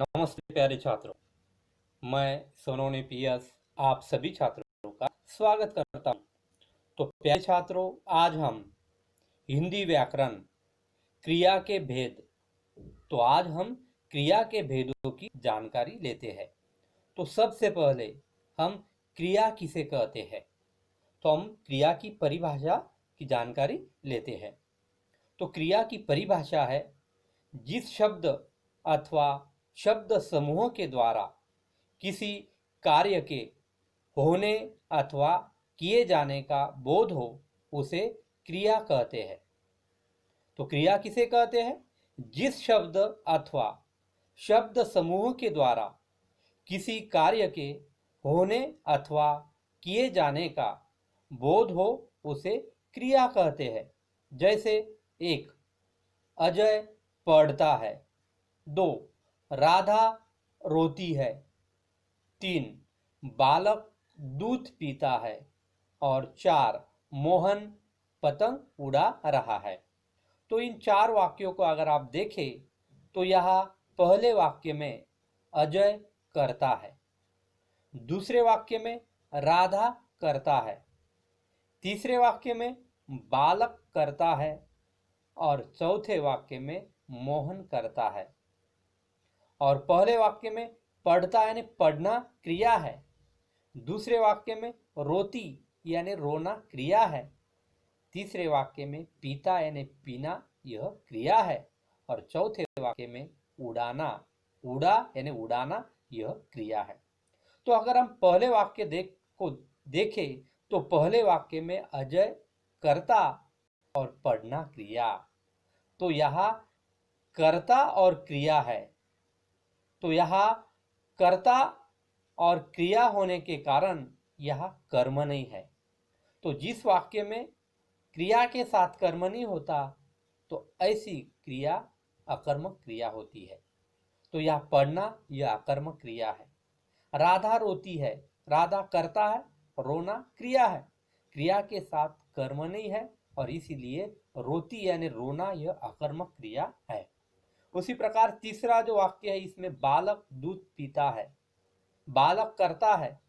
नमस्ते प्यारे छात्रों, मैं सोनोनी पीएस आप सभी छात्रों का स्वागत करता हूं। तो प्यारे छात्रों, आज हम हिंदी व्याकरण क्रिया के भेद आज हम क्रिया के भेदों की जानकारी लेते हैं। तो सबसे पहले हम क्रिया किसे कहते हैं, तो हम क्रिया की परिभाषा की जानकारी लेते हैं। तो क्रिया की परिभाषा है जिस शब्द अथवा शब्द समूह के द्वारा किसी कार्य के होने अथवा किए जाने का बोध हो उसे क्रिया कहते हैं। तो क्रिया किसे कहते हैं? जिस शब्द अथवा शब्द समूह के द्वारा किसी कार्य के होने अथवा किए जाने का बोध हो उसे क्रिया कहते हैं। जैसे 1. अजय पढ़ता है। 2. राधा रोती है। 3. बालक दूध पीता है। और 4. मोहन पतंग उड़ा रहा है। तो इन 4 वाक्यों को अगर आप देखें तो यहाँ पहले वाक्य में अजय करता है, दूसरे वाक्य में राधा करता है, तीसरे वाक्य में बालक करता है और चौथे वाक्य में मोहन करता है। और पहले वाक्य में पढ़ता यानी पढ़ना क्रिया है, दूसरे वाक्य में रोती यानी रोना क्रिया है, तीसरे वाक्य में पीता यानी पीना यह क्रिया है और चौथे वाक्य में उड़ाना उड़ा यानी उड़ाना यह क्रिया है। तो अगर हम पहले वाक्य देखें तो पहले वाक्य में अजय कर्ता और पढ़ना क्रिया, तो यहाँ कर्ता और क्रिया है। तो यहाँ कर्ता और क्रिया होने के कारण यहाँ कर्म नहीं है। तो जिस वाक्य में क्रिया के साथ कर्म नहीं होता तो ऐसी क्रिया अकर्मक क्रिया होती है। तो यह पढ़ना यह अकर्मक क्रिया है। राधा रोती है, राधा करता है, रोना क्रिया है, क्रिया के साथ कर्म नहीं है और इसीलिए रोती यानी रोना यह अकर्मक क्रिया है। उसी प्रकार तीसरा जो वाक्य है इसमें बालक दूध पीता है, बालक करता है,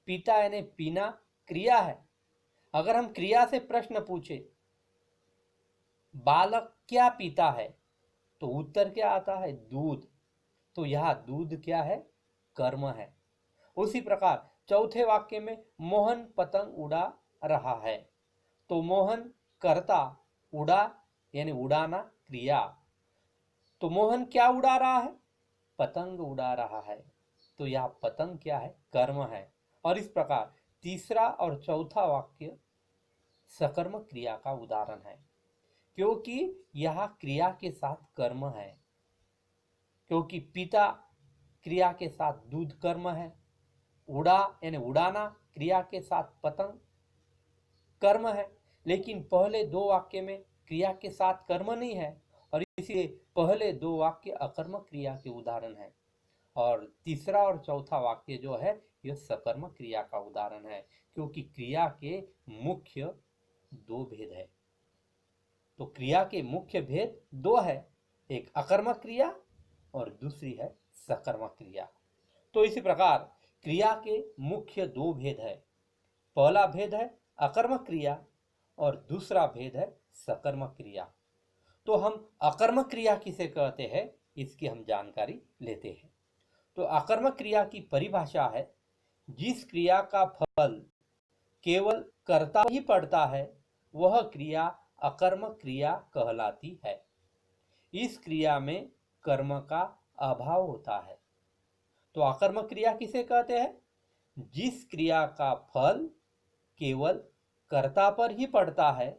पीता यानी पीना क्रिया है। अगर हम क्रिया से प्रश्न पूछे बालक क्या पीता है तो उत्तर क्या आता है? दूध। तो यह दूध क्या है? कर्म है। उसी प्रकार चौथे वाक्य में मोहन पतंग उड़ा रहा है, तो मोहन कर्ता, उड़ा यानी उड़ाना क्रिया। तो मोहन क्या उड़ा रहा है? पतंग उड़ा रहा है, तो यह पतंग क्या है? कर्म है। और इस प्रकार तीसरा और चौथा वाक्य सकर्मक क्रिया का उदाहरण है, क्योंकि यह क्रिया के साथ कर्म है। क्योंकि पिता क्रिया के साथ दूध कर्म है, उड़ा यानी उड़ाना क्रिया के साथ पतंग कर्म है। लेकिन पहले दो वाक्य में क्रिया के साथ कर्म नहीं है और इसलिए पहले दो वाक्य अकर्मक क्रिया के उदाहरण है और तीसरा और चौथा वाक्य जो है यह सकर्मक क्रिया का उदाहरण है, क्योंकि क्रिया के मुख्य दो भेद है। तो क्रिया के मुख्य भेद दो है, एक अकर्मक क्रिया और दूसरी है सकर्मक क्रिया। तो इसी प्रकार क्रिया के मुख्य दो भेद है, पहला भेद है अकर्मक क्रिया और दूसरा भेद है सकर्मक क्रिया। तो हम अकर्मक क्रिया किसे कहते हैं इसकी हम जानकारी लेते हैं। तो अकर्मक क्रिया की परिभाषा है जिस क्रिया का फल केवल कर्ता ही पड़ता है वह क्रिया अकर्मक क्रिया कहलाती है। इस क्रिया में कर्म का अभाव होता है। तो अकर्मक क्रिया किसे कहते हैं? जिस क्रिया का फल केवल कर्ता पर ही पड़ता है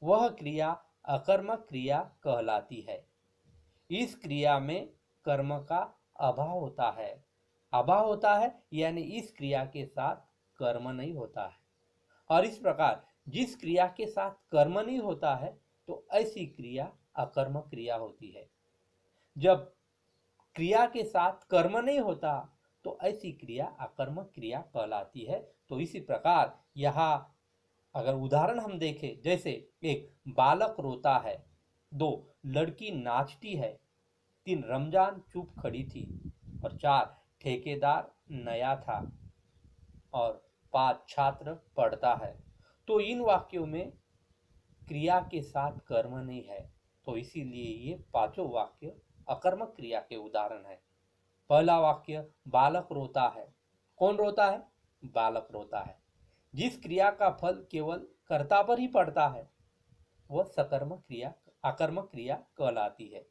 वह क्रिया अकर्मक क्रिया कहलाती है। इस क्रिया में कर्म का अभाव होता है। अभाव होता है यानी इस क्रिया के साथ कर्म नहीं होता है। और इस प्रकार जिस क्रिया के साथ कर्म नहीं होता है तो ऐसी क्रिया अकर्मक क्रिया होती है। जब क्रिया के साथ कर्म नहीं होता तो ऐसी क्रिया अकर्मक क्रिया कहलाती है। तो इसी प्रकार यहाँ अगर उदाहरण हम देखें, जैसे एक बालक रोता है, 2 लड़की नाचती है, 3 रमजान चुप खड़ी थी, और 4 ठेकेदार नया था, और 5 छात्र पढ़ता है। तो इन वाक्यों में क्रिया के साथ कर्म नहीं है, तो इसीलिए ये पांचों वाक्य अकर्मक क्रिया के उदाहरण है। पहला वाक्य, बालक रोता है। कौन रोता है? बालक रोता है। जिस क्रिया का फल केवल कर्ता पर ही पड़ता है वह सकर्मक क्रिया, अकर्मक क्रिया कहलाती है।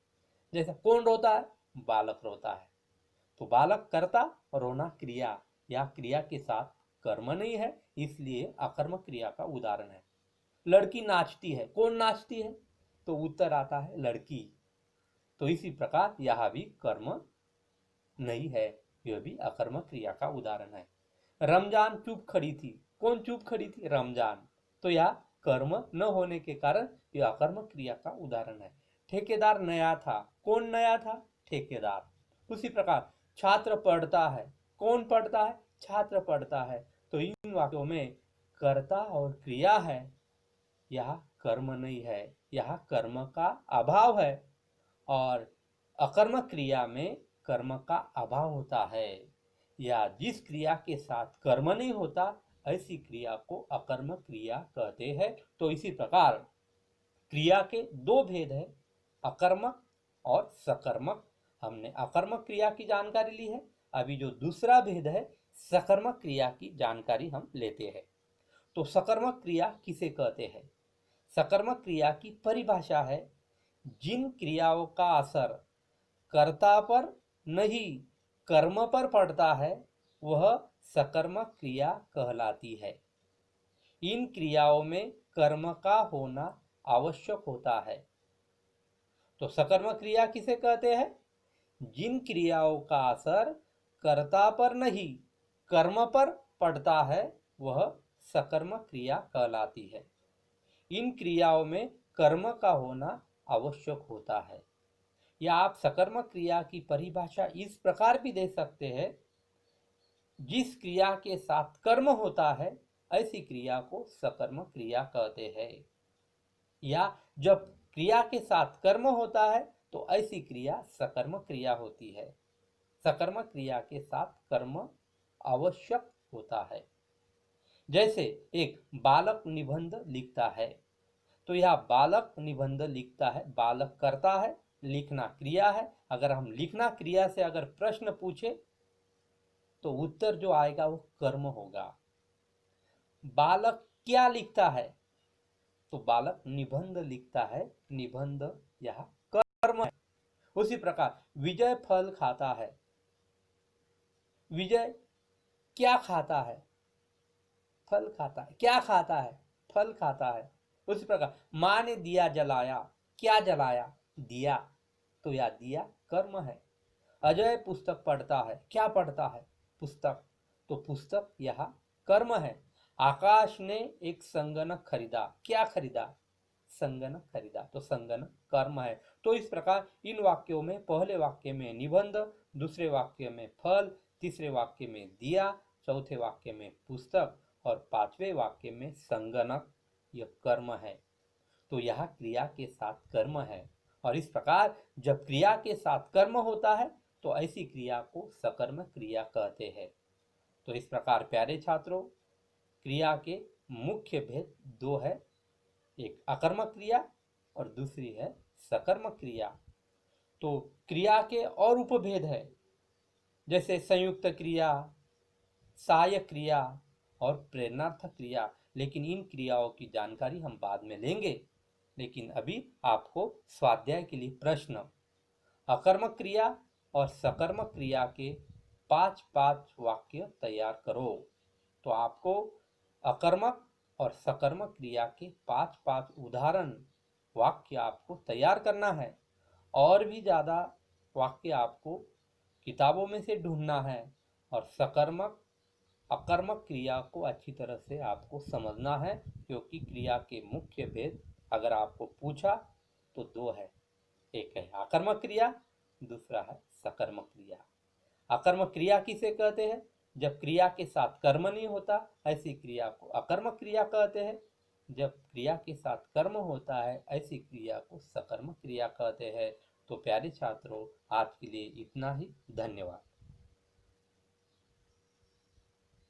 जैसे कौन रोता है? बालक रोता है। तो बालक कर्ता, रोना क्रिया, या क्रिया के साथ कर्म नहीं है, इसलिए अकर्मक क्रिया का उदाहरण है। लड़की नाचती है। कौन नाचती है? तो उत्तर आता है लड़की। तो इसी प्रकार यह भी कर्म नहीं है, यह भी अकर्मक क्रिया का उदाहरण है। रमजान चुप खड़ी थी। कौन चुप खड़ी थी? रमजान। तो यह कर्म न होने के कारण यह अकर्मक क्रिया का उदाहरण है। ठेकेदार नया था। कौन नया था? ठेकेदार। उसी प्रकार छात्र पढ़ता है। कौन पढ़ता है? छात्र पढ़ता है। तो इन वाक्यों में कर्ता और क्रिया है, यह कर्म नहीं है, यह कर्म का अभाव है। और अकर्मक क्रिया में कर्म का अभाव होता है, या जिस क्रिया के साथ कर्म नहीं होता ऐसी क्रिया को अकर्मक क्रिया कहते हैं। तो इसी प्रकार क्रिया के दो भेद है, अकर्मक और सकर्मक। हमने अकर्मक क्रिया की जानकारी ली है, अभी जो दूसरा भेद है सकर्मक क्रिया की जानकारी हम लेते हैं। तो सकर्मक क्रिया किसे कहते हैं? सकर्मक क्रिया की परिभाषा है, जिन क्रियाओं का असर कर्ता पर नहीं कर्म पर पड़ता है वह सकर्मक क्रिया कहलाती है। इन क्रियाओं में कर्म का होना आवश्यक होता है। तो सकर्मक क्रिया किसे कहते हैं? जिन क्रियाओं का असर कर्ता पर नहीं कर्म पर पड़ता है वह सकर्मक क्रिया कहलाती है। इन क्रियाओं में कर्म का होना आवश्यक होता है। या आप सकर्मक क्रिया की परिभाषा इस प्रकार भी दे सकते हैं, जिस क्रिया के साथ कर्म होता है ऐसी क्रिया को सकर्मक क्रिया कहते हैं। या जब क्रिया के साथ कर्म होता है तो ऐसी क्रिया सकर्मक क्रिया होती है। सकर्मक क्रिया के साथ कर्म आवश्यक होता है। जैसे एक बालक निबंध लिखता है, तो यह बालक निबंध लिखता है, बालक करता है, लिखना क्रिया है। अगर हम लिखना क्रिया से अगर प्रश्न पूछे तो उत्तर जो आएगा वो कर्म होगा। बालक क्या लिखता है? तो बालक निबंध लिखता है, निबंध यह कर्म है। उसी प्रकार विजय फल खाता है। विजय क्या खाता है? फल खाता है। क्या खाता है? फल खाता है। उसी प्रकार माँ ने दिया जलाया। क्या जलाया? दिया। तो यह दिया कर्म है। अजय पुस्तक पढ़ता है। क्या पढ़ता है? पुस्तक। तो पुस्तक यह कर्म है। आकाश ने एक संगणक खरीदा। क्या खरीदा? संगणक खरीदा। तो संगणक कर्म है। तो इस प्रकार इन वाक्यों में पहले वाक्य में निबंध, दूसरे वाक्य में फल, तीसरे वाक्य में दिया, चौथे वाक्य में पुस्तक और पांचवें वाक्य में संगणक, यह कर्म है। तो यह क्रिया के साथ कर्म है। और इस प्रकार जब क्रिया के साथ कर्म होता है तो ऐसी क्रिया को सकर्मक क्रिया कहते हैं। तो इस प्रकार प्यारे छात्रों, क्रिया के मुख्य भेद दो है, एक अकर्मक क्रिया और दूसरी है सकर्मक क्रिया। तो क्रिया के और उपभेद है, जैसे संयुक्त क्रिया, सहायक क्रिया और प्रेरणार्थक क्रिया। लेकिन इन क्रियाओं की जानकारी हम बाद में लेंगे। लेकिन अभी आपको स्वाध्याय के लिए प्रश्न, अकर्मक क्रिया और सकर्मक क्रिया के 5-5 वाक्य तैयार करो। तो आपको अकर्मक और सकर्मक क्रिया के 5-5 उदाहरण वाक्य आपको तैयार करना है। और भी ज़्यादा वाक्य आपको किताबों में से ढूंढना है, और सकर्मक अकर्मक क्रिया को अच्छी तरह से आपको समझना है, क्योंकि क्रिया के मुख्य भेद अगर आपको पूछा तो दो है, एक है अकर्मक क्रिया, दूसरा है सकर्मक क्रिया। अकर्मक क्रिया किसे कहते हैं? जब क्रिया के साथ कर्म नहीं होता ऐसी क्रिया को अकर्मक क्रिया कहते हैं। जब क्रिया के साथ कर्म होता है ऐसी क्रिया को सकर्मक क्रिया कहते हैं। तो प्यारे छात्रों, आज के लिए इतना ही। धन्यवाद।